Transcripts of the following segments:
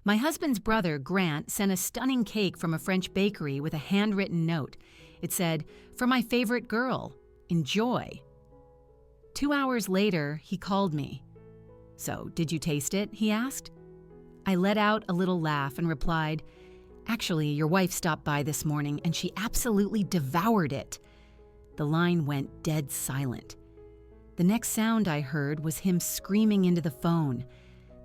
My husband's brother, Grant, sent a stunning cake from a French bakery with a handwritten note. It said, "For my favorite girl, enjoy." 2 hours later, he called me. "So, did you taste it?" he asked. I let out a little laugh and replied, "Actually, your wife stopped by this morning and she absolutely devoured it." The line went dead silent. The next sound I heard was him screaming into the phone.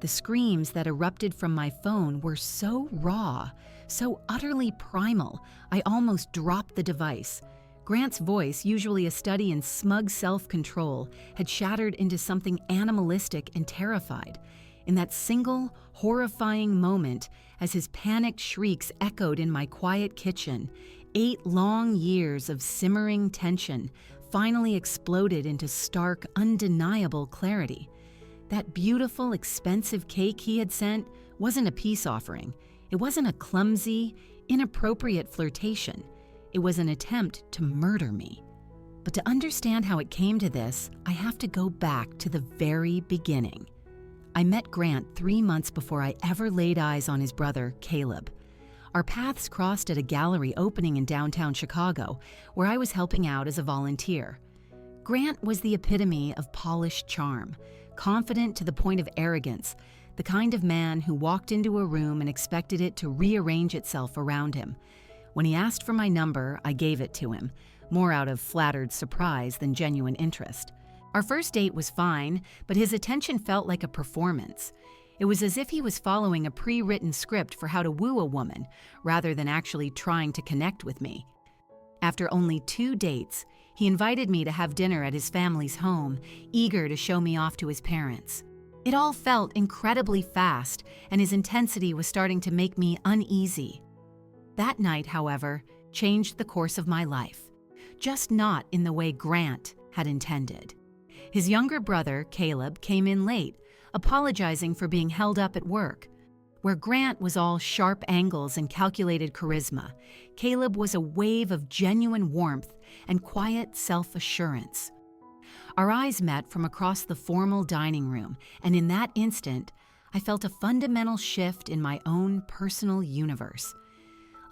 The screams that erupted from my phone were so raw, so utterly primal, I almost dropped the device. Grant's voice, usually a study in smug self-control, had shattered into something animalistic and terrified. In that single, horrifying moment, as his panicked shrieks echoed in my quiet kitchen, 8 long years of simmering tension finally exploded into stark, undeniable clarity. That beautiful, expensive cake he had sent wasn't a peace offering. It wasn't a clumsy, inappropriate flirtation. It was an attempt to murder me. But to understand how it came to this, I have to go back to the very beginning. I met Grant 3 months before I ever laid eyes on his brother, Caleb. Our paths crossed at a gallery opening in downtown Chicago, where I was helping out as a volunteer. Grant was the epitome of polished charm, confident to the point of arrogance, the kind of man who walked into a room and expected it to rearrange itself around him. When he asked for my number, I gave it to him, more out of flattered surprise than genuine interest. Our first date was fine, but his attention felt like a performance. It was as if he was following a pre-written script for how to woo a woman, rather than actually trying to connect with me. After only 2 dates, he invited me to have dinner at his family's home, eager to show me off to his parents. It all felt incredibly fast, and his intensity was starting to make me uneasy. That night, however, changed the course of my life, just not in the way Grant had intended. His younger brother, Caleb, came in late, apologizing for being held up at work. Where Grant was all sharp angles and calculated charisma, Caleb was a wave of genuine warmth and quiet self-assurance. Our eyes met from across the formal dining room, and in that instant, I felt a fundamental shift in my own personal universe.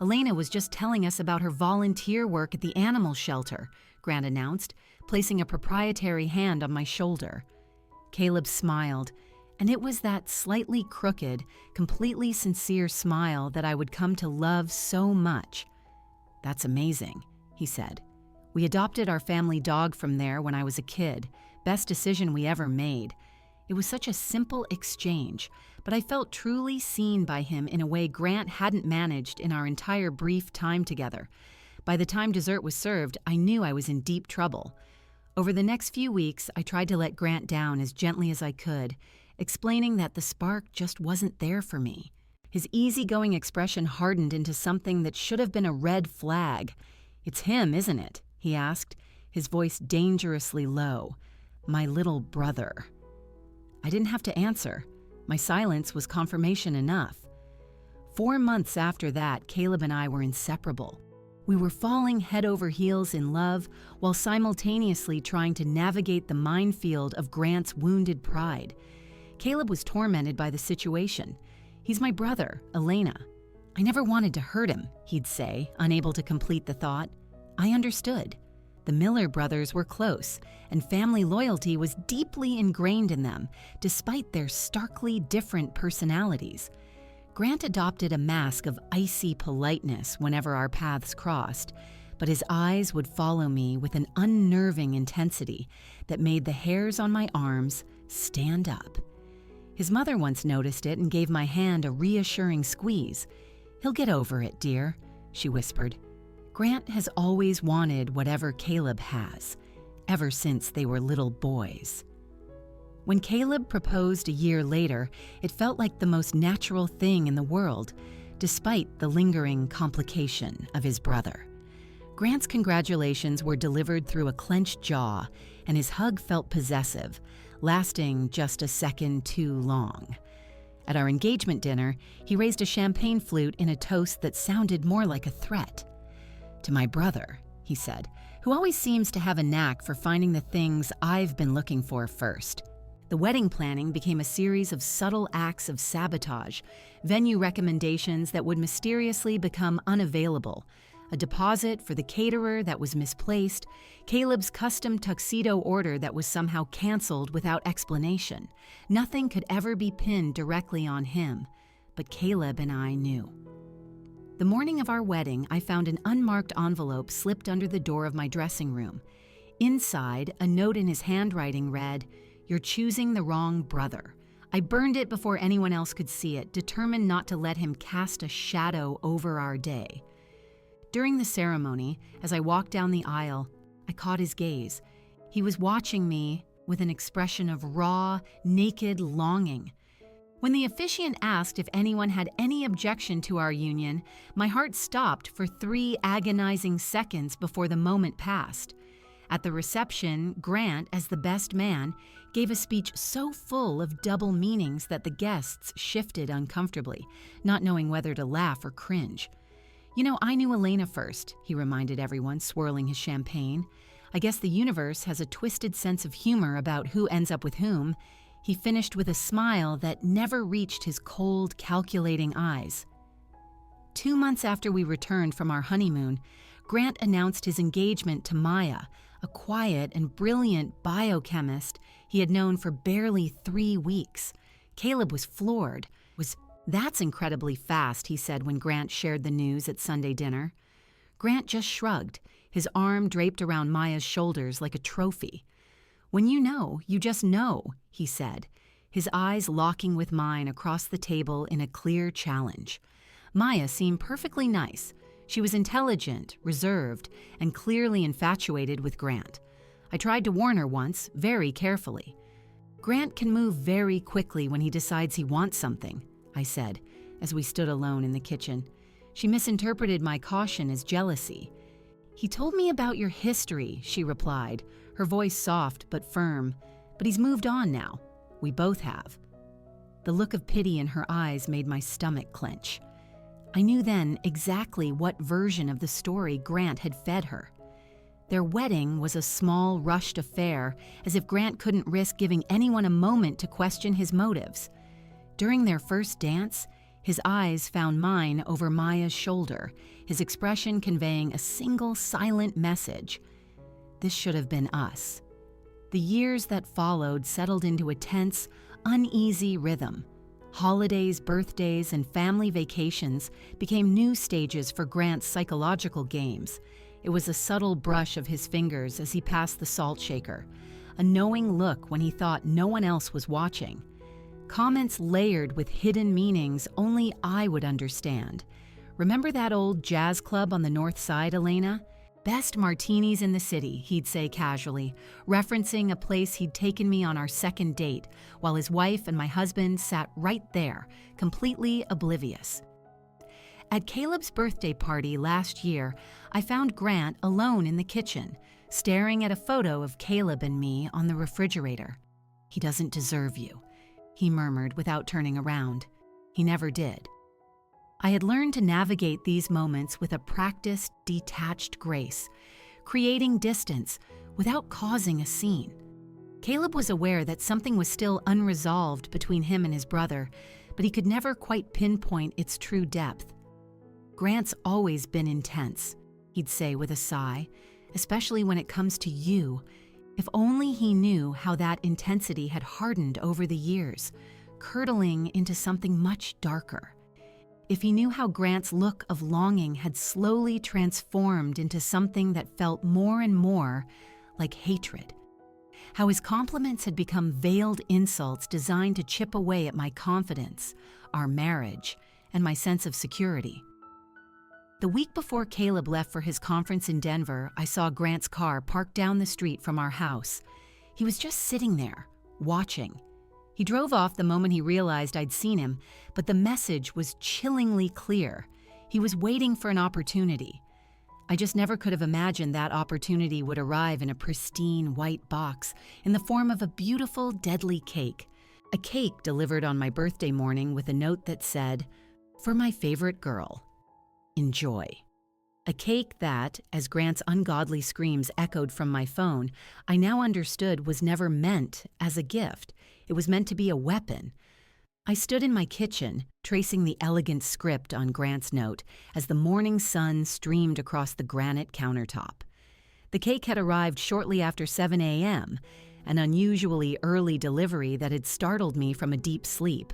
"Elena was just telling us about her volunteer work at the animal shelter," Grant announced, placing a proprietary hand on my shoulder. Caleb smiled, and it was that slightly crooked, completely sincere smile that I would come to love so much. "That's amazing," he said. "We adopted our family dog from there when I was a kid. Best decision we ever made." It was such a simple exchange, but I felt truly seen by him in a way Grant hadn't managed in our entire brief time together. By the time dessert was served, I knew I was in deep trouble. Over the next few weeks, I tried to let Grant down as gently as I could, explaining that the spark just wasn't there for me. His easygoing expression hardened into something that should have been a red flag. "It's him, isn't it?" he asked, his voice dangerously low. "My little brother." I didn't have to answer. My silence was confirmation enough. 4 months after that, Caleb and I were inseparable. We were falling head over heels in love while simultaneously trying to navigate the minefield of Grant's wounded pride. Caleb was tormented by the situation. "He's my brother, Elena. I never wanted to hurt him," he'd say, unable to complete the thought. I understood. The Miller brothers were close, and family loyalty was deeply ingrained in them, despite their starkly different personalities. Grant adopted a mask of icy politeness whenever our paths crossed, but his eyes would follow me with an unnerving intensity that made the hairs on my arms stand up. His mother once noticed it and gave my hand a reassuring squeeze. "He'll get over it, dear," she whispered. Grant has always wanted whatever Caleb has, ever since they were little boys. When Caleb proposed a year later, it felt like the most natural thing in the world, despite the lingering complication of his brother. Grant's congratulations were delivered through a clenched jaw, and his hug felt possessive, lasting just a second too long. At our engagement dinner, he raised a champagne flute in a toast that sounded more like a threat. "To my brother," he said, "who always seems to have a knack for finding the things I've been looking for first." The wedding planning became a series of subtle acts of sabotage, venue recommendations that would mysteriously become unavailable, a deposit for the caterer that was misplaced, Caleb's custom tuxedo order that was somehow canceled without explanation. Nothing could ever be pinned directly on him, but Caleb and I knew. The morning of our wedding, I found an unmarked envelope slipped under the door of my dressing room. Inside, a note in his handwriting read, "You're choosing the wrong brother." I burned it before anyone else could see it, determined not to let him cast a shadow over our day. During the ceremony, as I walked down the aisle, I caught his gaze. He was watching me with an expression of raw, naked longing. When the officiant asked if anyone had any objection to our union, my heart stopped for 3 agonizing seconds before the moment passed. At the reception, Grant, as the best man, gave a speech so full of double meanings that the guests shifted uncomfortably, not knowing whether to laugh or cringe. "You know, I knew Elena first," he reminded everyone, swirling his champagne. "I guess the universe has a twisted sense of humor about who ends up with whom." He finished with a smile that never reached his cold, calculating eyes. 2 months after we returned from our honeymoon, Grant announced his engagement to Maya, a quiet and brilliant biochemist he had known for barely 3 weeks. Caleb was floored. "That's incredibly fast," he said when Grant shared the news at Sunday dinner. Grant just shrugged, his arm draped around Maya's shoulders like a trophy. "When you just know," he said, his eyes locking with mine across the table in a clear challenge. Maya seemed perfectly nice. She was intelligent, reserved, and clearly infatuated with Grant. I tried to warn her once, very carefully. "Grant can move very quickly when he decides he wants something," I said, as we stood alone in the kitchen. She misinterpreted my caution as jealousy. "He told me about your history," she replied, her voice soft but firm. "But he's moved on now. We both have." The look of pity in her eyes made my stomach clench. I knew then exactly what version of the story Grant had fed her. Their wedding was a small, rushed affair, as if Grant couldn't risk giving anyone a moment to question his motives. During their first dance, his eyes found mine over Maya's shoulder, his expression conveying a single silent message. This should have been us. The years that followed settled into a tense, uneasy rhythm. Holidays, birthdays, and family vacations became new stages for Grant's psychological games. It was a subtle brush of his fingers as he passed the salt shaker, a knowing look when he thought no one else was watching. Comments layered with hidden meanings only I would understand. "Remember that old jazz club on the north side, Elena? Best martinis in the city," he'd say casually, referencing a place he'd taken me on our second date, while his wife and my husband sat right there, completely oblivious. At Caleb's birthday party last year, I found Grant alone in the kitchen, staring at a photo of Caleb and me on the refrigerator. "He doesn't deserve you," he murmured without turning around. He never did. I had learned to navigate these moments with a practiced, detached grace, creating distance without causing a scene. Caleb was aware that something was still unresolved between him and his brother, but he could never quite pinpoint its true depth. "Grant's always been intense," he'd say with a sigh, "especially when it comes to you. If only he knew how that intensity had hardened over the years, curdling into something much darker. If he knew how Grant's look of longing had slowly transformed into something that felt more and more like hatred. How his compliments had become veiled insults designed to chip away at my confidence, our marriage, and my sense of security. The week before Caleb left for his conference in Denver, I saw Grant's car parked down the street from our house. He was just sitting there, watching. He drove off the moment he realized I'd seen him, but the message was chillingly clear. He was waiting for an opportunity. I just never could have imagined that opportunity would arrive in a pristine white box in the form of a beautiful, deadly cake. A cake delivered on my birthday morning with a note that said, "For my favorite girl. Enjoy." A cake that, as Grant's ungodly screams echoed from my phone, I now understood was never meant as a gift. It was meant to be a weapon. I stood in my kitchen, tracing the elegant script on Grant's note as the morning sun streamed across the granite countertop. The cake had arrived shortly after 7 a.m., an unusually early delivery that had startled me from a deep sleep.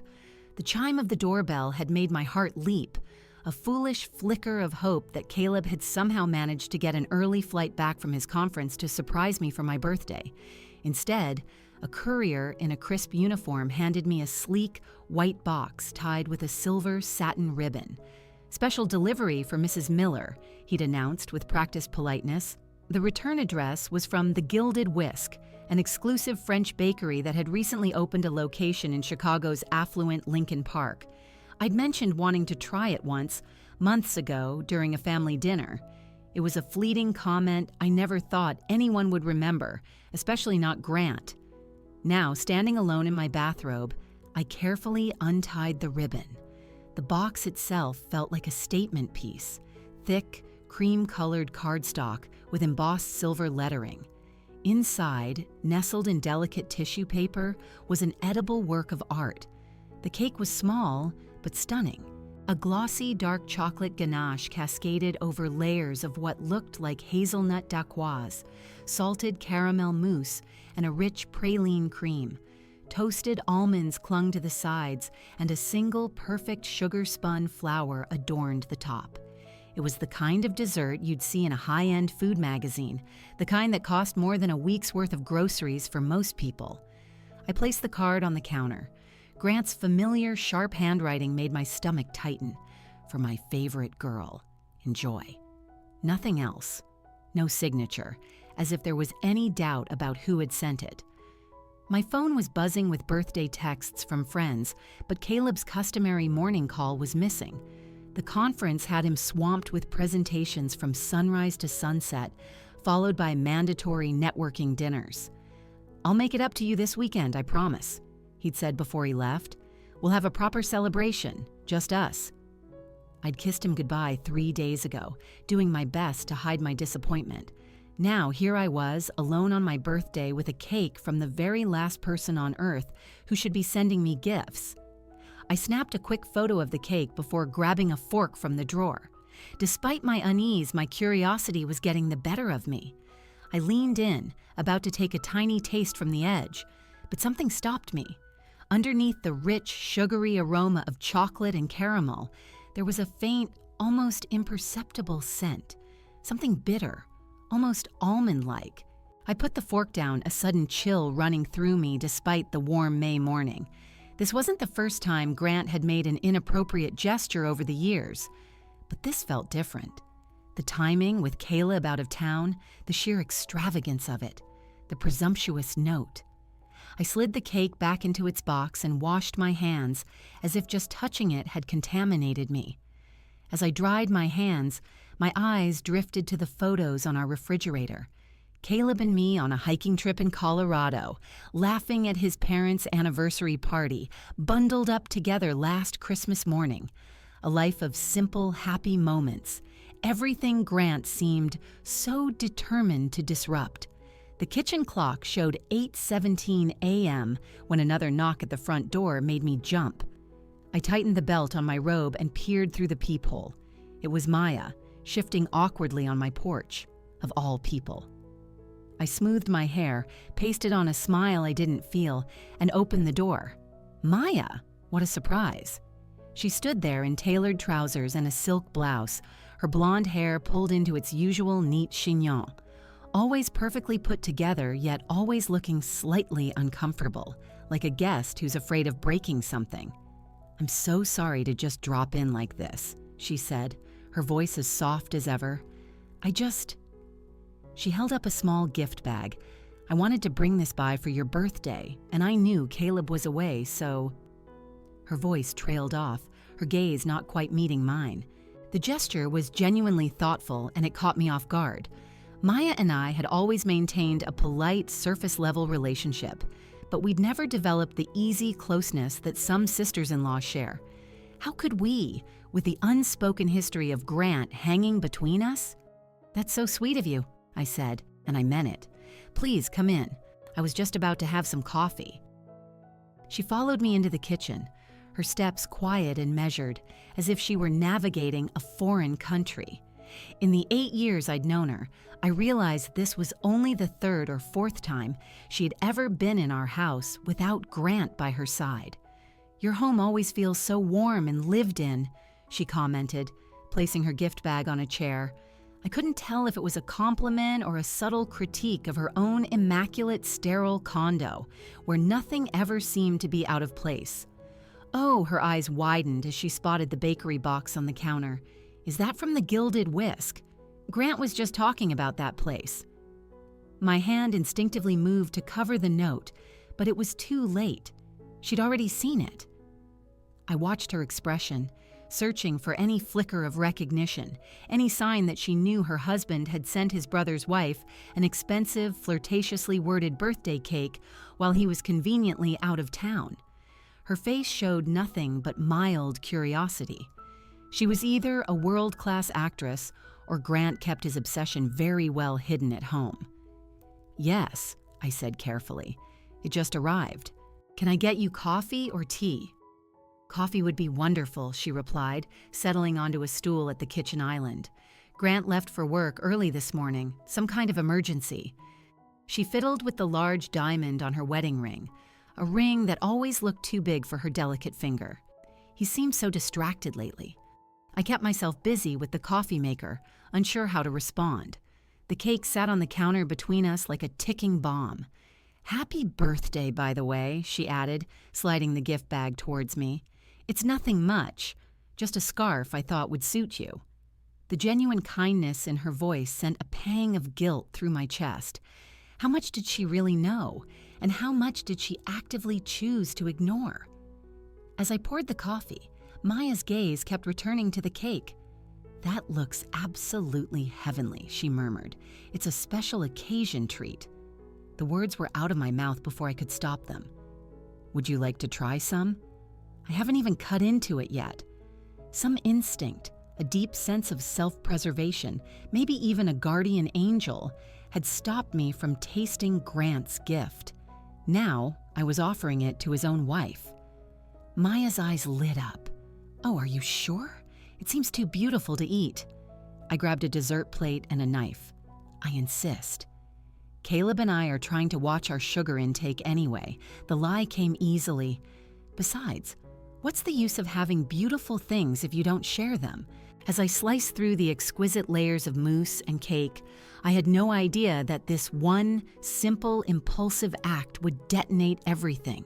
The chime of the doorbell had made my heart leap, a foolish flicker of hope that Caleb had somehow managed to get an early flight back from his conference to surprise me for my birthday. Instead, a courier in a crisp uniform handed me a sleek, white box tied with a silver satin ribbon. "Special delivery for Mrs. Miller," he'd announced with practiced politeness. The return address was from The Gilded Whisk, an exclusive French bakery that had recently opened a location in Chicago's affluent Lincoln Park. I'd mentioned wanting to try it once, months ago, during a family dinner. It was a fleeting comment I never thought anyone would remember, especially not Grant. Now, standing alone in my bathrobe, I carefully untied the ribbon. The box itself felt like a statement piece, thick, cream-colored cardstock with embossed silver lettering. Inside, nestled in delicate tissue paper, was an edible work of art. The cake was small, but stunning. A glossy dark chocolate ganache cascaded over layers of what looked like hazelnut dacquoise, salted caramel mousse, and a rich praline cream. Toasted almonds clung to the sides, and a single perfect sugar-spun flower adorned the top. It was the kind of dessert you'd see in a high-end food magazine, the kind that cost more than a week's worth of groceries for most people. I placed the card on the counter. Grant's familiar, sharp handwriting made my stomach tighten. "For my favorite girl. Enjoy." Nothing else. No signature, as if there was any doubt about who had sent it. My phone was buzzing with birthday texts from friends, but Caleb's customary morning call was missing. The conference had him swamped with presentations from sunrise to sunset, followed by mandatory networking dinners. "I'll make it up to you this weekend, I promise," he'd said before he left. "We'll have a proper celebration, just us." I'd kissed him goodbye 3 days ago, doing my best to hide my disappointment. Now here I was, alone on my birthday with a cake from the very last person on Earth who should be sending me gifts. I snapped a quick photo of the cake before grabbing a fork from the drawer. Despite my unease, my curiosity was getting the better of me. I leaned in, about to take a tiny taste from the edge, but something stopped me. Underneath the rich, sugary aroma of chocolate and caramel, there was a faint, almost imperceptible scent, something bitter, almost almond-like. I put the fork down, a sudden chill running through me despite the warm May morning. This wasn't the first time Grant had made an inappropriate gesture over the years, but this felt different. The timing with Caleb out of town, the sheer extravagance of it, the presumptuous note. I slid the cake back into its box and washed my hands as if just touching it had contaminated me. As I dried my hands, my eyes drifted to the photos on our refrigerator. Caleb and me on a hiking trip in Colorado, laughing at his parents' anniversary party, bundled up together last Christmas morning. A life of simple, happy moments. Everything Grant seemed so determined to disrupt. The kitchen clock showed 8:17 a.m. when another knock at the front door made me jump. I tightened the belt on my robe and peered through the peephole. It was Maya, shifting awkwardly on my porch, of all people. I smoothed my hair, pasted on a smile I didn't feel, and opened the door. Maya! What a surprise. She stood there in tailored trousers and a silk blouse, her blonde hair pulled into its usual neat chignon. Always perfectly put together, yet always looking slightly uncomfortable, like a guest who's afraid of breaking something. "I'm so sorry to just drop in like this," she said, her voice as soft as ever. She held up a small gift bag. "I wanted to bring this by for your birthday, and I knew Caleb was away, so—" Her voice trailed off, her gaze not quite meeting mine. The gesture was genuinely thoughtful, and it caught me off guard. Maya and I had always maintained a polite, surface-level relationship, but we'd never developed the easy closeness that some sisters-in-law share. How could we, with the unspoken history of Grant hanging between us? That's so sweet of you, I said, and I meant it. Please come in. I was just about to have some coffee. She followed me into the kitchen, her steps quiet and measured, as if she were navigating a foreign country. In the 8 years I'd known her, I realized this was only the third or fourth time she had ever been in our house without Grant by her side. Your home always feels so warm and lived in, she commented, placing her gift bag on a chair. I couldn't tell if it was a compliment or a subtle critique of her own immaculate, sterile condo, where nothing ever seemed to be out of place. Oh, her eyes widened as she spotted the bakery box on the counter. Is that from the Gilded Whisk? Grant was just talking about that place. My hand instinctively moved to cover the note, but it was too late. She'd already seen it. I watched her expression, searching for any flicker of recognition, any sign that she knew her husband had sent his brother's wife an expensive, flirtatiously worded birthday cake while he was conveniently out of town. Her face showed nothing but mild curiosity. She was either a world-class actress or Grant kept his obsession very well hidden at home. Yes, I said carefully. It just arrived. Can I get you coffee or tea? Coffee would be wonderful, she replied, settling onto a stool at the kitchen island. Grant left for work early this morning, some kind of emergency. She fiddled with the large diamond on her wedding ring, a ring that always looked too big for her delicate finger. He seemed so distracted lately. I kept myself busy with the coffee maker, unsure how to respond. The cake sat on the counter between us like a ticking bomb. Happy birthday, by the way, she added, sliding the gift bag towards me. It's nothing much, just a scarf I thought would suit you. The genuine kindness in her voice sent a pang of guilt through my chest. How much did she really know, and how much did she actively choose to ignore? As I poured the coffee, Maya's gaze kept returning to the cake. That looks absolutely heavenly, she murmured. It's a special occasion treat. The words were out of my mouth before I could stop them. Would you like to try some? I haven't even cut into it yet. Some instinct, a deep sense of self-preservation, maybe even a guardian angel, had stopped me from tasting Grant's gift. Now, I was offering it to his own wife. Maya's eyes lit up. Oh, are you sure? It seems too beautiful to eat. I grabbed a dessert plate and a knife. I insist. Caleb and I are trying to watch our sugar intake anyway. The lie came easily. Besides, what's the use of having beautiful things if you don't share them? As I sliced through the exquisite layers of mousse and cake, I had no idea that this one simple, impulsive act would detonate everything.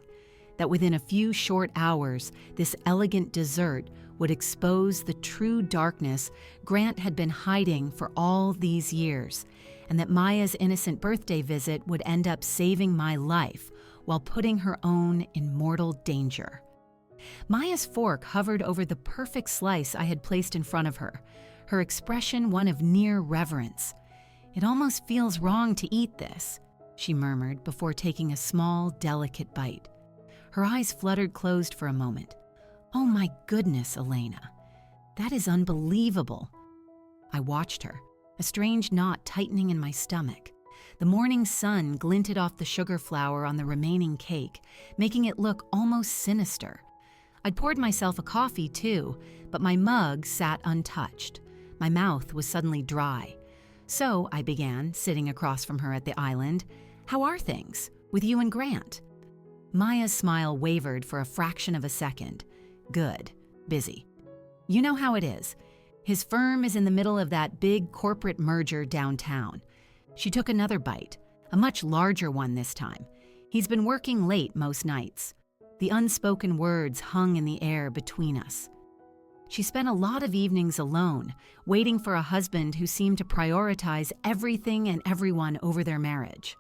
That within a few short hours, this elegant dessert would expose the true darkness Grant had been hiding for all these years, and that Maya's innocent birthday visit would end up saving my life while putting her own in mortal danger. Maya's fork hovered over the perfect slice I had placed in front of her, her expression one of near reverence. It almost feels wrong to eat this, she murmured before taking a small, delicate bite. Her eyes fluttered closed for a moment. Oh my goodness, Elena. That is unbelievable. I watched her, a strange knot tightening in my stomach. The morning sun glinted off the sugar flour on the remaining cake, making it look almost sinister. I'd poured myself a coffee too, but my mug sat untouched. My mouth was suddenly dry. So I began, sitting across from her at the island. How are things, with you and Grant? Maya's smile wavered for a fraction of a second. Good. Busy. You know how it is. His firm is in the middle of that big corporate merger downtown. She took another bite, a much larger one this time. He's been working late most nights. The unspoken words hung in the air between us. She spent a lot of evenings alone, waiting for a husband who seemed to prioritize everything and everyone over their marriage.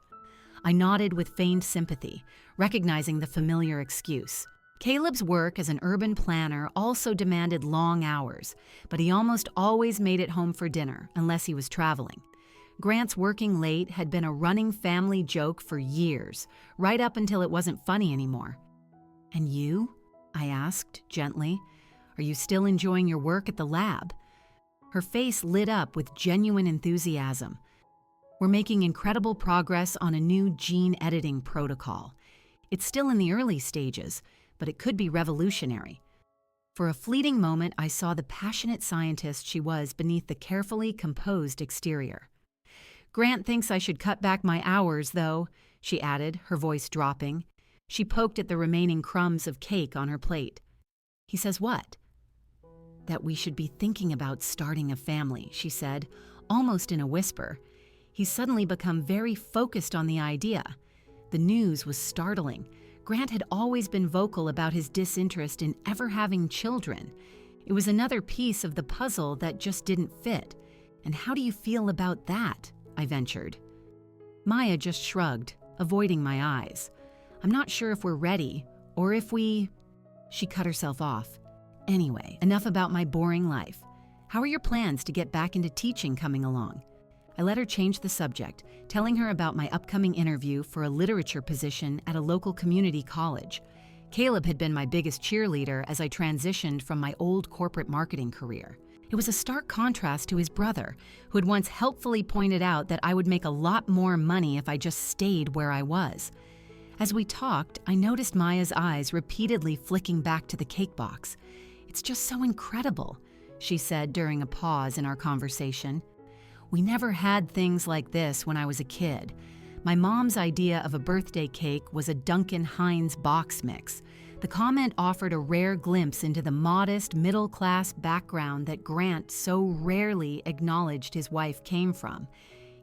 I nodded with feigned sympathy, recognizing the familiar excuse. Caleb's work as an urban planner also demanded long hours, but he almost always made it home for dinner, unless he was traveling. Grant's working late had been a running family joke for years, right up until it wasn't funny anymore. And you? I asked, gently. Are you still enjoying your work at the lab? Her face lit up with genuine enthusiasm. We're making incredible progress on a new gene editing protocol. It's still in the early stages, but it could be revolutionary. For a fleeting moment, I saw the passionate scientist she was beneath the carefully composed exterior. Grant thinks I should cut back my hours, though, she added, her voice dropping. She poked at the remaining crumbs of cake on her plate. He says what? That we should be thinking about starting a family, she said, almost in a whisper. He's suddenly become very focused on the idea. The news was startling. Grant had always been vocal about his disinterest in ever having children. It was another piece of the puzzle that just didn't fit. And how do you feel about that? I ventured. Maya just shrugged, avoiding my eyes. I'm not sure if we're ready, or if we... She cut herself off. Anyway, enough about my boring life. How are your plans to get back into teaching coming along? I let her change the subject, telling her about my upcoming interview for a literature position at a local community college. Caleb had been my biggest cheerleader as I transitioned from my old corporate marketing career. It was a stark contrast to his brother, who had once helpfully pointed out that I would make a lot more money if I just stayed where I was. As we talked, I noticed Maya's eyes repeatedly flicking back to the cake box. It's just so incredible, she said during a pause in our conversation. We never had things like this when I was a kid. My mom's idea of a birthday cake was a Duncan Hines box mix. The comment offered a rare glimpse into the modest, middle-class background that Grant so rarely acknowledged his wife came from.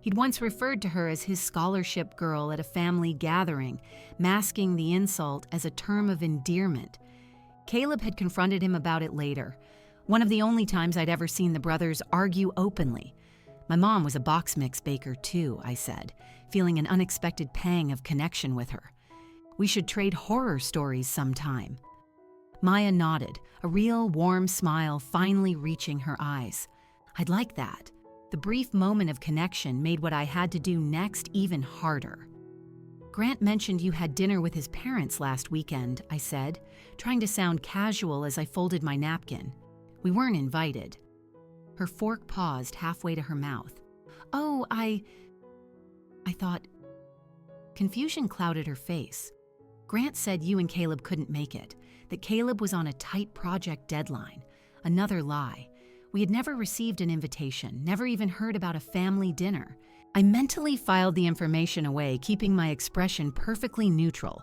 He'd once referred to her as his scholarship girl at a family gathering, masking the insult as a term of endearment. Caleb had confronted him about it later, one of the only times I'd ever seen the brothers argue openly. My mom was a box mix baker too, I said, feeling an unexpected pang of connection with her. We should trade horror stories sometime. Maya nodded, a real warm smile finally reaching her eyes. I'd like that. The brief moment of connection made what I had to do next even harder. Grant mentioned you had dinner with his parents last weekend, I said, trying to sound casual as I folded my napkin. We weren't invited. Her fork paused halfway to her mouth. Oh, I thought... Confusion clouded her face. Grant said you and Caleb couldn't make it, that Caleb was on a tight project deadline. Another lie. We had never received an invitation, never even heard about a family dinner. I mentally filed the information away, keeping my expression perfectly neutral.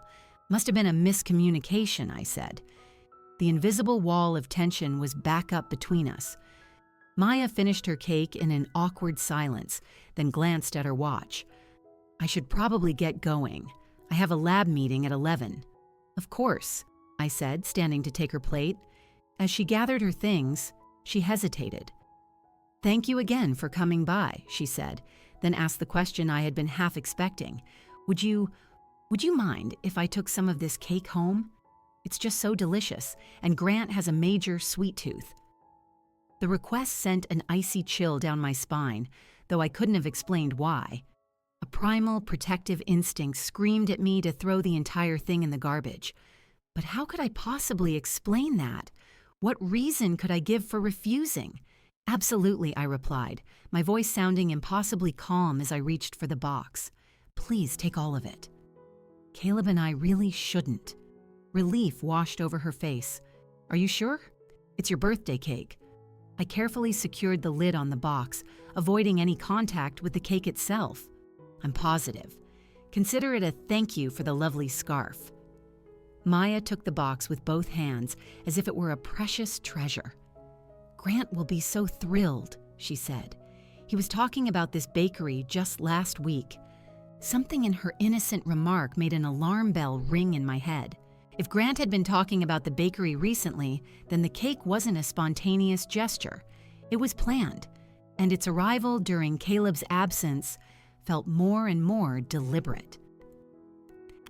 Must have been a miscommunication, I said. The invisible wall of tension was back up between us. Maya finished her cake in an awkward silence, then glanced at her watch. I should probably get going. I have a lab meeting at 11. Of course, I said, standing to take her plate. As she gathered her things, she hesitated. Thank you again for coming by, she said, then asked the question I had been half expecting. Would you mind if I took some of this cake home? It's just so delicious, and Grant has a major sweet tooth. The request sent an icy chill down my spine, though I couldn't have explained why. A primal protective instinct screamed at me to throw the entire thing in the garbage. But how could I possibly explain that? What reason could I give for refusing? Absolutely, I replied, my voice sounding impossibly calm as I reached for the box. Please take all of it. Caleb and I really shouldn't. Relief washed over her face. Are you sure? It's your birthday cake. I carefully secured the lid on the box, avoiding any contact with the cake itself. I'm positive. Consider it a thank you for the lovely scarf. Maya took the box with both hands as if it were a precious treasure. Grant will be so thrilled, she said. He was talking about this bakery just last week. Something in her innocent remark made an alarm bell ring in my head. If Grant had been talking about the bakery recently, then the cake wasn't a spontaneous gesture. It was planned, and its arrival during Caleb's absence felt more and more deliberate.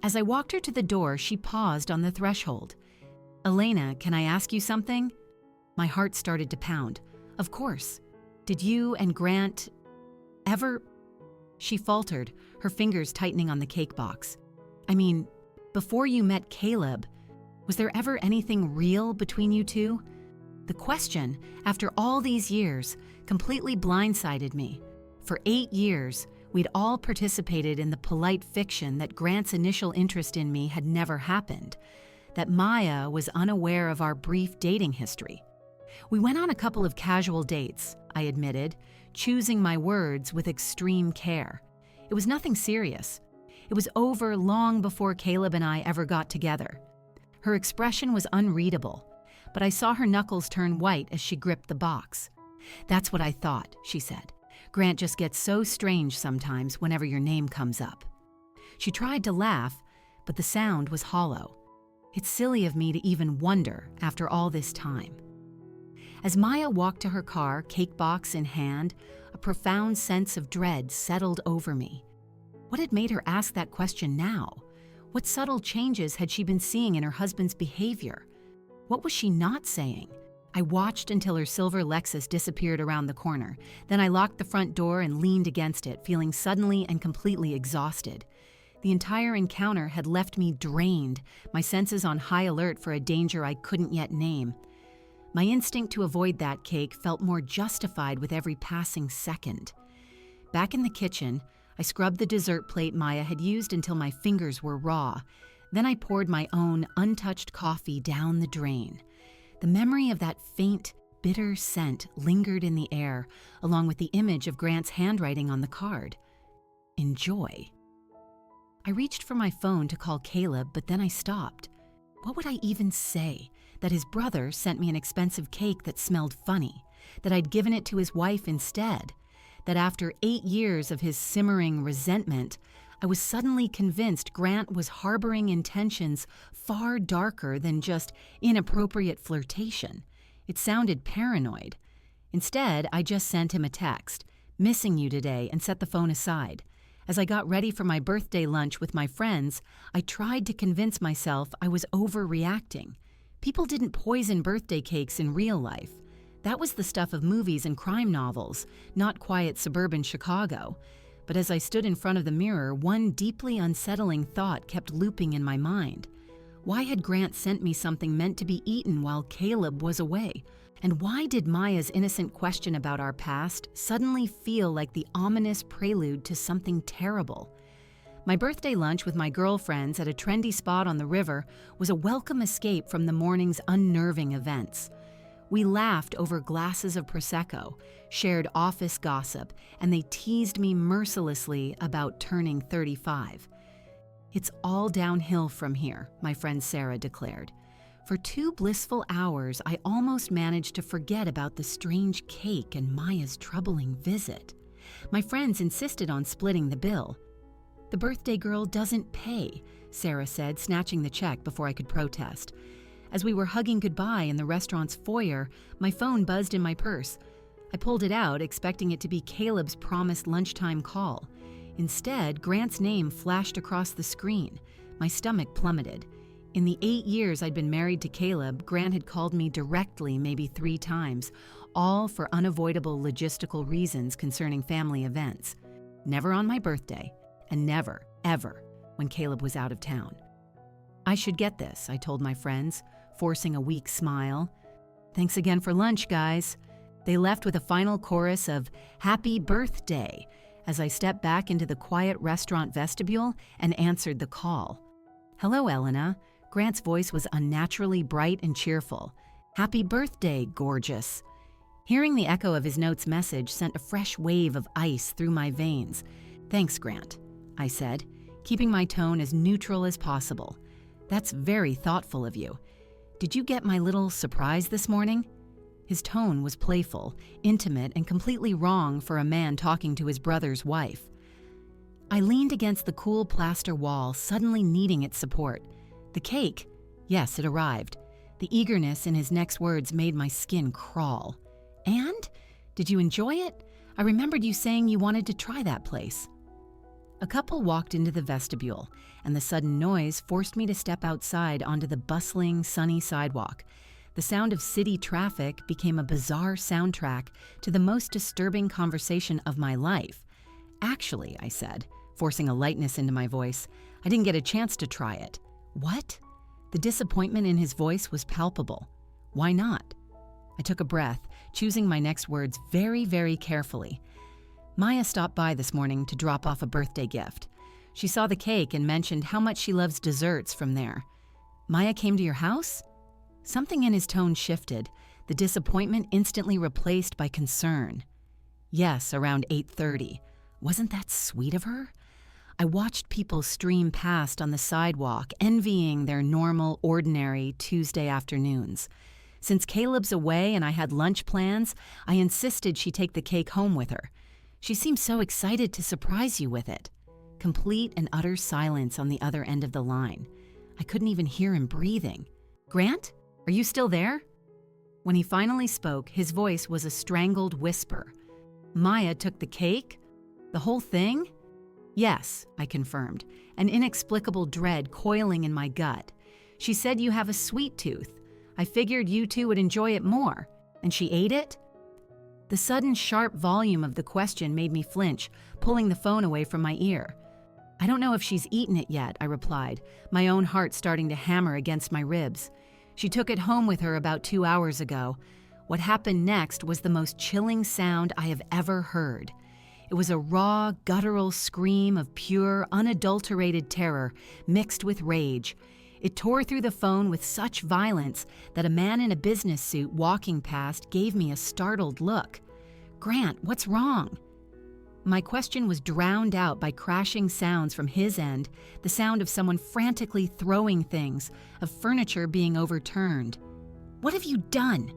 As I walked her to the door, she paused on the threshold. Elena, can I ask you something? My heart started to pound. Of course. Did you and Grant ever... She faltered, her fingers tightening on the cake box. I mean, before you met Caleb, was there ever anything real between you two? The question, after all these years, completely blindsided me. For 8 years, we'd all participated in the polite fiction that Grant's initial interest in me had never happened, that Maya was unaware of our brief dating history. We went on a couple of casual dates, I admitted, choosing my words with extreme care. It was nothing serious. It was over long before Caleb and I ever got together. Her expression was unreadable, but I saw her knuckles turn white as she gripped the box. "That's what I thought," she said. "Grant just gets so strange sometimes whenever your name comes up." She tried to laugh, but the sound was hollow. It's silly of me to even wonder after all this time. As Maya walked to her car, cake box in hand, a profound sense of dread settled over me. What had made her ask that question now? What subtle changes had she been seeing in her husband's behavior? What was she not saying? I watched until her silver Lexus disappeared around the corner. Then I locked the front door and leaned against it, feeling suddenly and completely exhausted. The entire encounter had left me drained, my senses on high alert for a danger I couldn't yet name. My instinct to avoid that cake felt more justified with every passing second. Back in the kitchen, I scrubbed the dessert plate Maya had used until my fingers were raw. Then I poured my own untouched coffee down the drain. The memory of that faint, bitter scent lingered in the air, along with the image of Grant's handwriting on the card. Enjoy. I reached for my phone to call Caleb, but then I stopped. What would I even say? That his brother sent me an expensive cake that smelled funny, that I'd given it to his wife instead, that after 8 years of his simmering resentment, I was suddenly convinced Grant was harboring intentions far darker than just inappropriate flirtation. It sounded paranoid. Instead, I just sent him a text, "Missing you today," and set the phone aside. As I got ready for my birthday lunch with my friends, I tried to convince myself I was overreacting. People didn't poison birthday cakes in real life. That was the stuff of movies and crime novels, not quiet suburban Chicago. But as I stood in front of the mirror, one deeply unsettling thought kept looping in my mind. Why had Grant sent me something meant to be eaten while Caleb was away? And why did Maya's innocent question about our past suddenly feel like the ominous prelude to something terrible? My birthday lunch with my girlfriends at a trendy spot on the river was a welcome escape from the morning's unnerving events. We laughed over glasses of Prosecco, shared office gossip, and they teased me mercilessly about turning 35. "It's all downhill from here," my friend Sarah declared. For 2 blissful hours, I almost managed to forget about the strange cake and Maya's troubling visit. My friends insisted on splitting the bill. "The birthday girl doesn't pay," Sarah said, snatching the check before I could protest. As we were hugging goodbye in the restaurant's foyer, my phone buzzed in my purse. I pulled it out, expecting it to be Caleb's promised lunchtime call. Instead, Grant's name flashed across the screen. My stomach plummeted. In the 8 years I'd been married to Caleb, Grant had called me directly maybe 3 times, all for unavoidable logistical reasons concerning family events. Never on my birthday, and never, ever, when Caleb was out of town. "I should get this," I told my friends, forcing a weak smile. "Thanks again for lunch, guys." They left with a final chorus of "Happy Birthday" as I stepped back into the quiet restaurant vestibule and answered the call. "Hello, Elena." Grant's voice was unnaturally bright and cheerful. "Happy birthday, gorgeous." Hearing the echo of his note's message sent a fresh wave of ice through my veins. "Thanks, Grant," I said, keeping my tone as neutral as possible. "That's very thoughtful of you. Did you get my little surprise this morning?" His tone was playful, intimate, and completely wrong for a man talking to his brother's wife. I leaned against the cool plaster wall, suddenly needing its support. The cake? Yes, it arrived. The eagerness in his next words made my skin crawl. "And? Did you enjoy it? I remembered you saying you wanted to try that place." A couple walked into the vestibule, and the sudden noise forced me to step outside onto the bustling, sunny sidewalk. The sound of city traffic became a bizarre soundtrack to the most disturbing conversation of my life. "Actually," I said, forcing a lightness into my voice, "I didn't get a chance to try it." "What?" The disappointment in his voice was palpable. "Why not?" I took a breath, choosing my next words very, very carefully. Maya stopped by this morning to drop off a birthday gift. She saw the cake and mentioned how much she loves desserts from there. Maya came to your house? Something in his tone shifted, the disappointment instantly replaced by concern. Yes, around 8:30. Wasn't that sweet of her? I watched people stream past on the sidewalk, envying their normal, ordinary Tuesday afternoons. Since Caleb's away and I had lunch plans, I insisted she take the cake home with her. She seemed so excited to surprise you with it. Complete and utter silence on the other end of the line. I couldn't even hear him breathing. Grant, are you still there? When he finally spoke, his voice was a strangled whisper. Maya took the cake? The whole thing? Yes, I confirmed, an inexplicable dread coiling in my gut. She said you have a sweet tooth. I figured you two would enjoy it more. And she ate it? The sudden sharp volume of the question made me flinch, pulling the phone away from my ear. I don't know if she's eaten it yet, I replied, my own heart starting to hammer against my ribs. She took it home with her about 2 hours ago. What happened next was the most chilling sound I have ever heard. It was a raw, guttural scream of pure, unadulterated terror mixed with rage. It tore through the phone with such violence that a man in a business suit walking past gave me a startled look. Grant, what's wrong? My question was drowned out by crashing sounds from his end, the sound of someone frantically throwing things, of furniture being overturned. What have you done?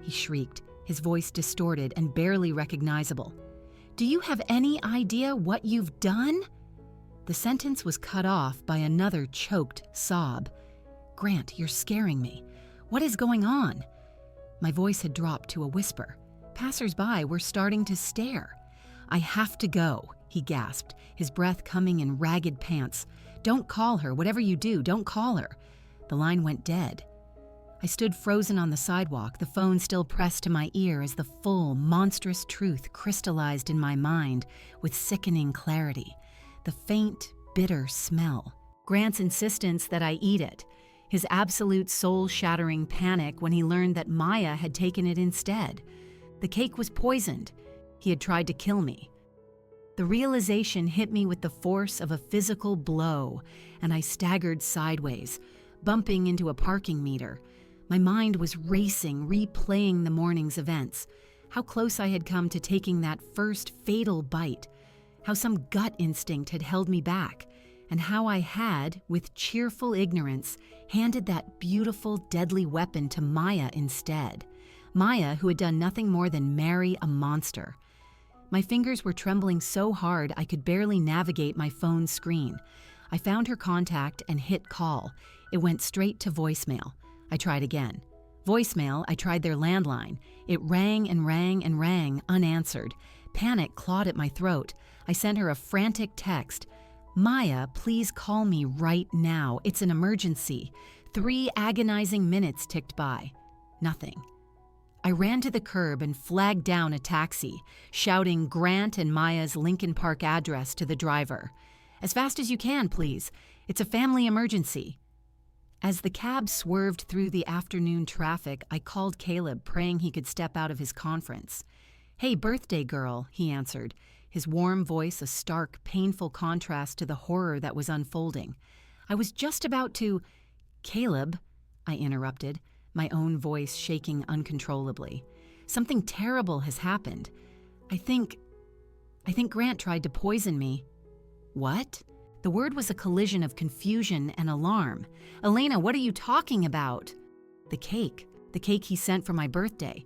He shrieked, his voice distorted and barely recognizable. Do you have any idea what you've done? The sentence was cut off by another choked sob. Grant, you're scaring me. What is going on? My voice had dropped to a whisper. Passers-by were starting to stare. I have to go, he gasped, his breath coming in ragged pants. Don't call her. Whatever you do, don't call her. The line went dead. I stood frozen on the sidewalk, the phone still pressed to my ear as the full, monstrous truth crystallized in my mind with sickening clarity. The faint, bitter smell. Grant's insistence that I eat it. His absolute soul-shattering panic when he learned that Maya had taken it instead. The cake was poisoned. He had tried to kill me. The realization hit me with the force of a physical blow, and I staggered sideways, bumping into a parking meter. My mind was racing, replaying the morning's events. How close I had come to taking that first fatal bite. How some gut instinct had held me back, and how I had, with cheerful ignorance, handed that beautiful, deadly weapon to Maya instead. Maya, who had done nothing more than marry a monster. My fingers were trembling so hard I could barely navigate my phone screen. I found her contact and hit call. It went straight to voicemail. I tried again. Voicemail, I tried their landline. It rang and rang and rang, unanswered. Panic clawed at my throat. I sent her a frantic text. Maya, please call me right now. It's an emergency. 3 agonizing minutes ticked by. Nothing. I ran to the curb and flagged down a taxi, shouting Grant and Maya's Lincoln Park address to the driver. As fast as you can, please. It's a family emergency. As the cab swerved through the afternoon traffic, I called Caleb, praying he could step out of his conference. Hey, birthday girl, he answered, his warm voice a stark, painful contrast to the horror that was unfolding. I was just about to— Caleb, I interrupted, my own voice shaking uncontrollably. Something terrible has happened. I think Grant tried to poison me. What? The word was a collision of confusion and alarm. Elena, what are you talking about? The cake he sent for my birthday.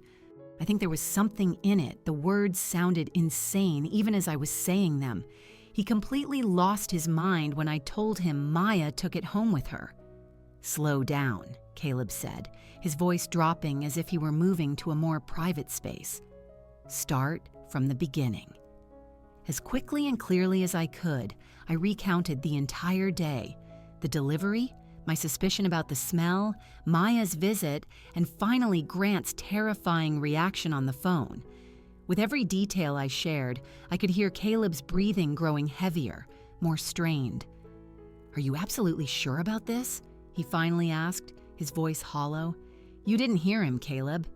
I think there was something in it. The words sounded insane even as I was saying them. He completely lost his mind when I told him Maya took it home with her. Slow down, Caleb said, his voice dropping as if he were moving to a more private space. Start from the beginning. As quickly and clearly as I could, I recounted the entire day, the delivery, my suspicion about the smell, Maya's visit, and finally Grant's terrifying reaction on the phone. With every detail I shared, I could hear Caleb's breathing growing heavier, more strained. Are you absolutely sure about this? He finally asked, his voice hollow. You didn't hear him, Caleb.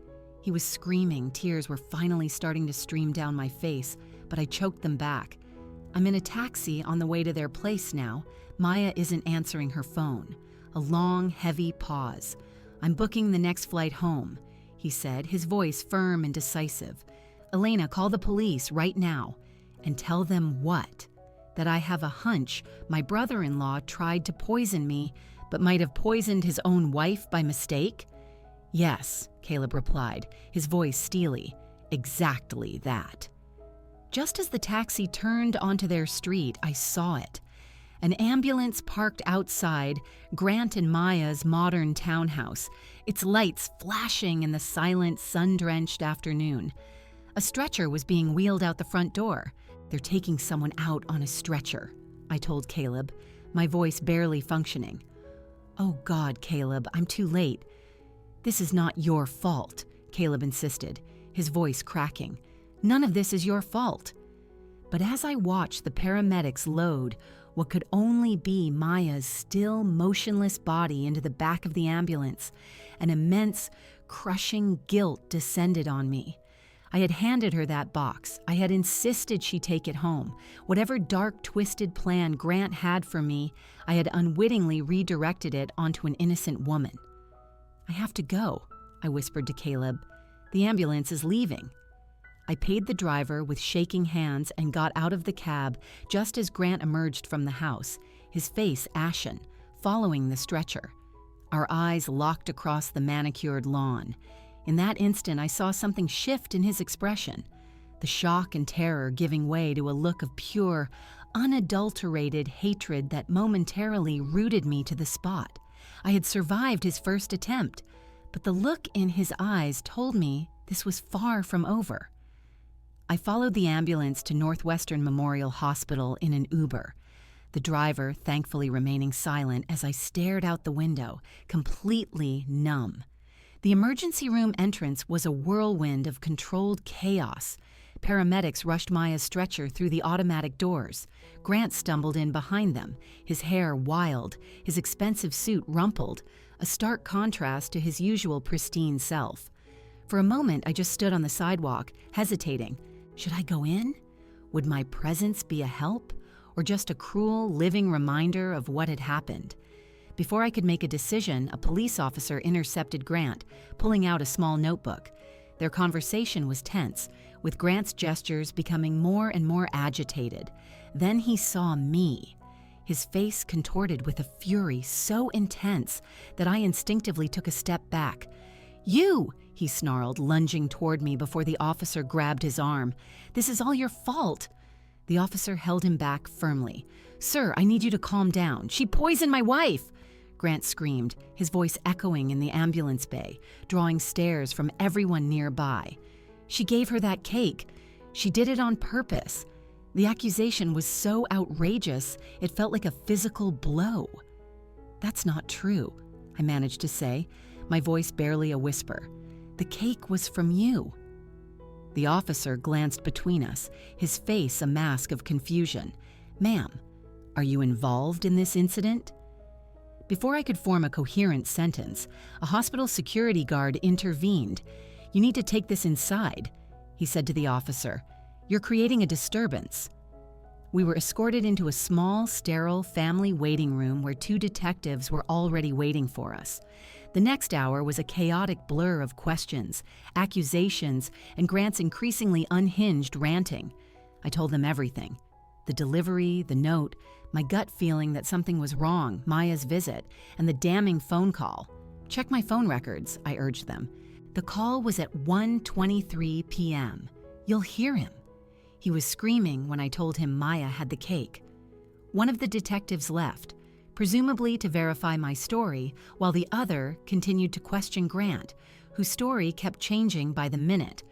He was screaming. Tears were finally starting to stream down my face, but I choked them back. I'm in a taxi on the way to their place now. Maya isn't answering her phone. A long, heavy pause. I'm booking the next flight home, he said, his voice firm and decisive. Elena, call the police right now. And tell them what? That I have a hunch my brother-in-law tried to poison me, but might have poisoned his own wife by mistake? Yes, Caleb replied, his voice steely. Exactly that. Just as the taxi turned onto their street, I saw it. An ambulance parked outside Grant and Maya's modern townhouse, its lights flashing in the silent, sun-drenched afternoon. A stretcher was being wheeled out the front door. They're taking someone out on a stretcher, I told Caleb, my voice barely functioning. Oh God, Caleb, I'm too late. This is not your fault, Caleb insisted, his voice cracking. None of this is your fault. But as I watched the paramedics load what could only be Maya's still motionless body into the back of the ambulance, an immense, crushing guilt descended on me. I had handed her that box. I had insisted she take it home. Whatever dark, twisted plan Grant had for me, I had unwittingly redirected it onto an innocent woman. I have to go, I whispered to Caleb. The ambulance is leaving. I paid the driver with shaking hands and got out of the cab just as Grant emerged from the house, his face ashen, following the stretcher. Our eyes locked across the manicured lawn. In that instant, I saw something shift in his expression, the shock and terror giving way to a look of pure, unadulterated hatred that momentarily rooted me to the spot. I had survived his first attempt, but the look in his eyes told me this was far from over. I followed the ambulance to Northwestern Memorial Hospital in an Uber, the driver thankfully remaining silent as I stared out the window, completely numb. The emergency room entrance was a whirlwind of controlled chaos. Paramedics rushed Maya's stretcher through the automatic doors. Grant stumbled in behind them, his hair wild, his expensive suit rumpled, a stark contrast to his usual pristine self. For a moment, I just stood on the sidewalk, hesitating. Should I go in? Would my presence be a help, or just a cruel, living reminder of what had happened? Before I could make a decision, a police officer intercepted Grant, pulling out a small notebook. Their conversation was tense, with Grant's gestures becoming more and more agitated. Then he saw me, his face contorted with a fury so intense that I instinctively took a step back. "You!" he snarled, lunging toward me before the officer grabbed his arm. "This is all your fault." The officer held him back firmly. "Sir, I need you to calm down. She poisoned my wife!" Grant screamed, his voice echoing in the ambulance bay, drawing stares from everyone nearby. "She gave her that cake. She did it on purpose." The accusation was so outrageous, it felt like a physical blow. "That's not true," I managed to say, my voice barely a whisper. "The cake was from you." The officer glanced between us, his face a mask of confusion. "Ma'am, are you involved in this incident?" Before I could form a coherent sentence, a hospital security guard intervened. "You need to take this inside," he said to the officer. "You're creating a disturbance." We were escorted into a small, sterile family waiting room where 2 detectives were already waiting for us. The next hour was a chaotic blur of questions, accusations, and Grant's increasingly unhinged ranting. I told them everything. The delivery, the note, my gut feeling that something was wrong, Maya's visit, and the damning phone call. "Check my phone records," I urged them. The call was at 1:23 p.m. You'll hear him. He was screaming when I told him Maya had the cake. One of the detectives left, presumably to verify my story, while the other continued to question Grant, whose story kept changing by the minute.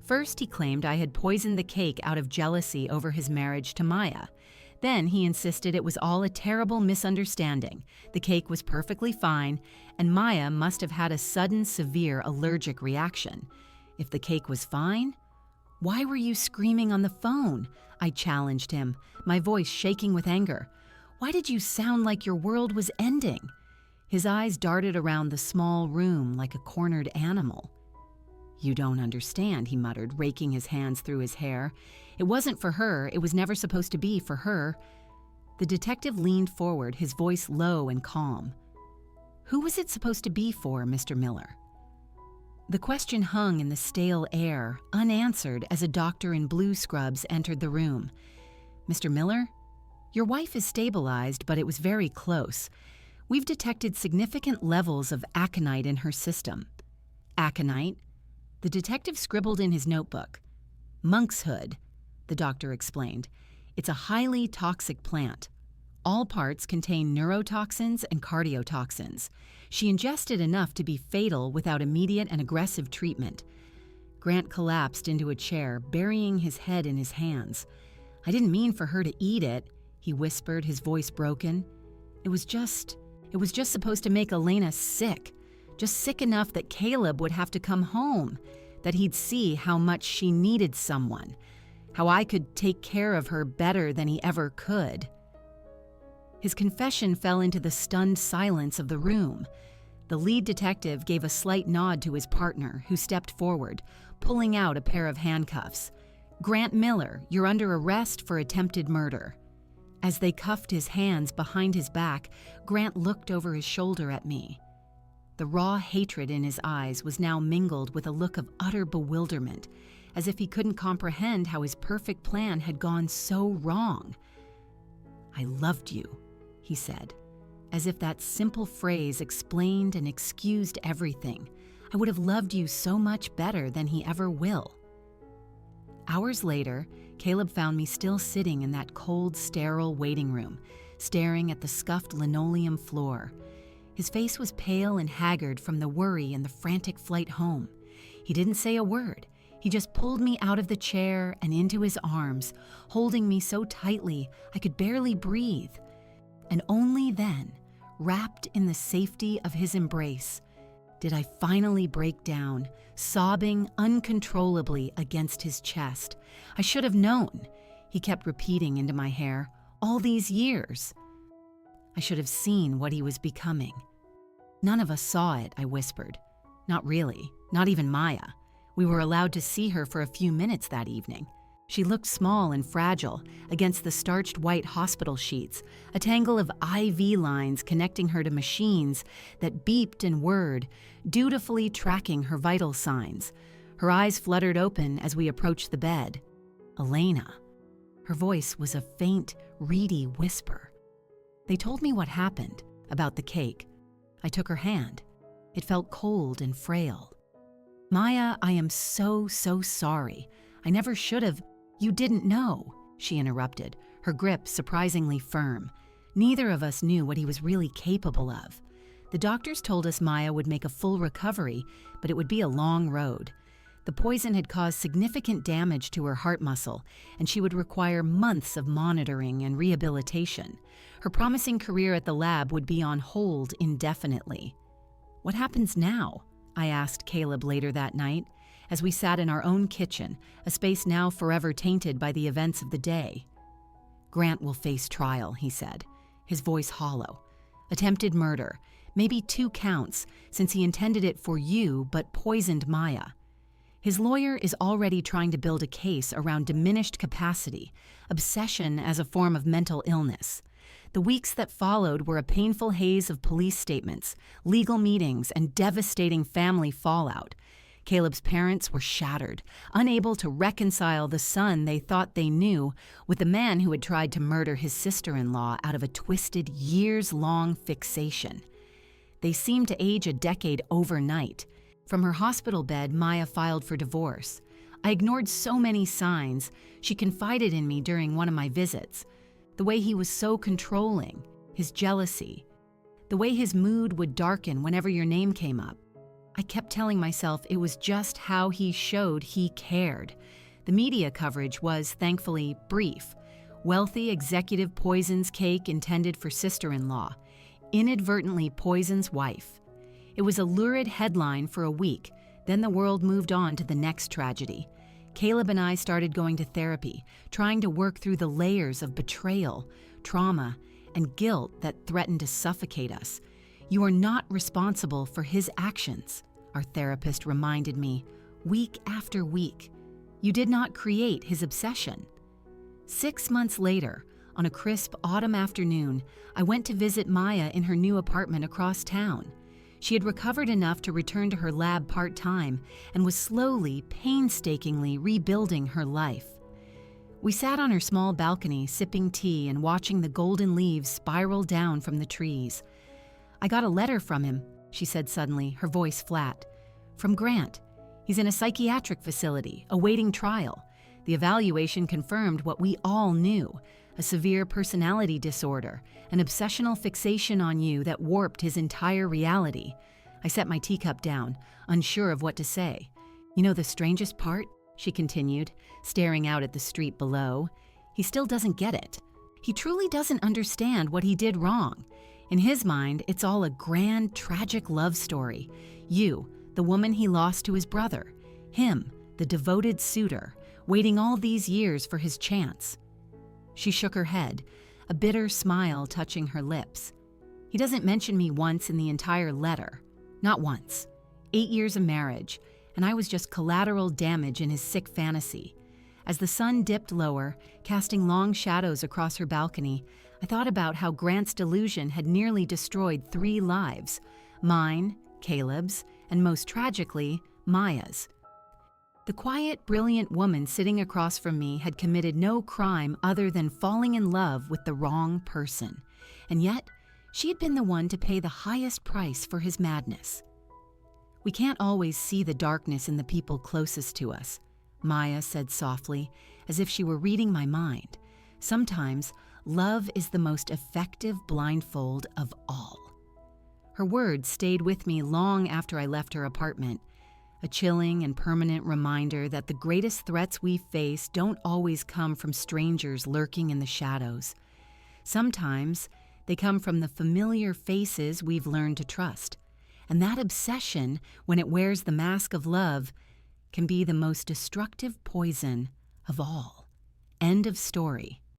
First, he claimed I had poisoned the cake out of jealousy over his marriage to Maya. Then he insisted it was all a terrible misunderstanding. The cake was perfectly fine, and Maya must have had a sudden, severe allergic reaction. If the cake was fine, why were you screaming on the phone? I challenged him, my voice shaking with anger. Why did you sound like your world was ending? His eyes darted around the small room like a cornered animal. "You don't understand," he muttered, raking his hands through his hair. "It wasn't for her. It was never supposed to be for her." The detective leaned forward, his voice low and calm. "Who was it supposed to be for, Mr. Miller?" The question hung in the stale air, unanswered as a doctor in blue scrubs entered the room. "Mr. Miller? Your wife is stabilized, but it was very close. We've detected significant levels of aconite in her system." "Aconite?" The detective scribbled in his notebook. "Monkshood," the doctor explained. "It's a highly toxic plant. All parts contain neurotoxins and cardiotoxins. She ingested enough to be fatal without immediate and aggressive treatment." Grant collapsed into a chair, burying his head in his hands. "I didn't mean for her to eat it," he whispered, his voice broken. It was just supposed to make Elena sick. Just sick enough that Caleb would have to come home, that he'd see how much she needed someone, how I could take care of her better than he ever could. His confession fell into the stunned silence of the room. The lead detective gave a slight nod to his partner, who stepped forward, pulling out a pair of handcuffs. "Grant Miller, you're under arrest for attempted murder." As they cuffed his hands behind his back, Grant looked over his shoulder at me. The raw hatred in his eyes was now mingled with a look of utter bewilderment, as if he couldn't comprehend how his perfect plan had gone so wrong. "I loved you," he said, as if that simple phrase explained and excused everything. "I would have loved you so much better than he ever will." Hours later, Caleb found me still sitting in that cold, sterile waiting room, staring at the scuffed linoleum floor. His face was pale and haggard from the worry and the frantic flight home. He didn't say a word. He just pulled me out of the chair and into his arms, holding me so tightly I could barely breathe. And only then, wrapped in the safety of his embrace, did I finally break down, sobbing uncontrollably against his chest. "I should have known," he kept repeating into my hair, "all these years. I should have seen what he was becoming." "None of us saw it," I whispered. "Not really, not even Maya. We were allowed to see her for a few minutes that evening. She looked small and fragile against the starched white hospital sheets, a tangle of IV lines connecting her to machines that beeped and whirred, dutifully tracking her vital signs. Her eyes fluttered open as we approached the bed. Elena. Her voice was a faint, reedy whisper. They told me what happened, about the cake. I took her hand. It felt cold and frail. "Maya, I am so sorry. I never should have—" "You didn't know," she interrupted, her grip surprisingly firm. Neither of us knew what he was really capable of. The doctors told us Maya would make a full recovery, but it would be a long road. The poison had caused significant damage to her heart muscle, and she would require months of monitoring and rehabilitation. Her promising career at the lab would be on hold indefinitely. "What happens now?" I asked Caleb later that night, as we sat in our own kitchen, a space now forever tainted by the events of the day. "Grant will face trial," he said, his voice hollow. "Attempted murder, maybe 2 counts, since he intended it for you but poisoned Maya. His lawyer is already trying to build a case around diminished capacity, obsession as a form of mental illness. The weeks that followed were a painful haze of police statements, legal meetings, and devastating family fallout. Caleb's parents were shattered, unable to reconcile the son they thought they knew with the man who had tried to murder his sister-in-law out of a twisted, years-long fixation. They seemed to age a decade overnight. From her hospital bed, Maya filed for divorce. I ignored so many signs. She confided in me during one of my visits. The way he was so controlling, his jealousy, the way his mood would darken whenever your name came up. I kept telling myself it was just how he showed he cared. The media coverage was, thankfully, brief. Wealthy executive poisons cake intended for sister-in-law. Inadvertently poisons wife. It was a lurid headline for a week, then the world moved on to the next tragedy. Caleb and I started going to therapy, trying to work through the layers of betrayal, trauma, and guilt that threatened to suffocate us. "You are not responsible for his actions," our therapist reminded me, week after week. You did not create his obsession. 6 months later, on a crisp autumn afternoon, I went to visit Maya in her new apartment across town. She had recovered enough to return to her lab part-time and was slowly, painstakingly rebuilding her life. We sat on her small balcony, sipping tea and watching the golden leaves spiral down from the trees. "I got a letter from him," she said suddenly, her voice flat. "From Grant. He's in a psychiatric facility, awaiting trial. The evaluation confirmed what we all knew: a severe personality disorder, an obsessional fixation on you that warped his entire reality." I set my teacup down, unsure of what to say. "You know the strangest part?" she continued, staring out at the street below. "He still doesn't get it. He truly doesn't understand what he did wrong. In his mind, it's all a grand, tragic love story. You, the woman he lost to his brother. Him, the devoted suitor, waiting all these years for his chance." She shook her head, a bitter smile touching her lips. "He doesn't mention me once in the entire letter. Not once. 8 years of marriage, and I was just collateral damage in his sick fantasy." As the sun dipped lower, casting long shadows across her balcony, I thought about how Grant's delusion had nearly destroyed 3 lives: mine, Caleb's, and most tragically, Maya's. The quiet, brilliant woman sitting across from me had committed no crime other than falling in love with the wrong person, and yet she had been the one to pay the highest price for his madness. "We can't always see the darkness in the people closest to us," Maya said softly, as if she were reading my mind. "Sometimes love is the most effective blindfold of all." Her words stayed with me long after I left her apartment, a chilling and permanent reminder that the greatest threats we face don't always come from strangers lurking in the shadows. Sometimes they come from the familiar faces we've learned to trust. And that obsession, when it wears the mask of love, can be the most destructive poison of all. End of story.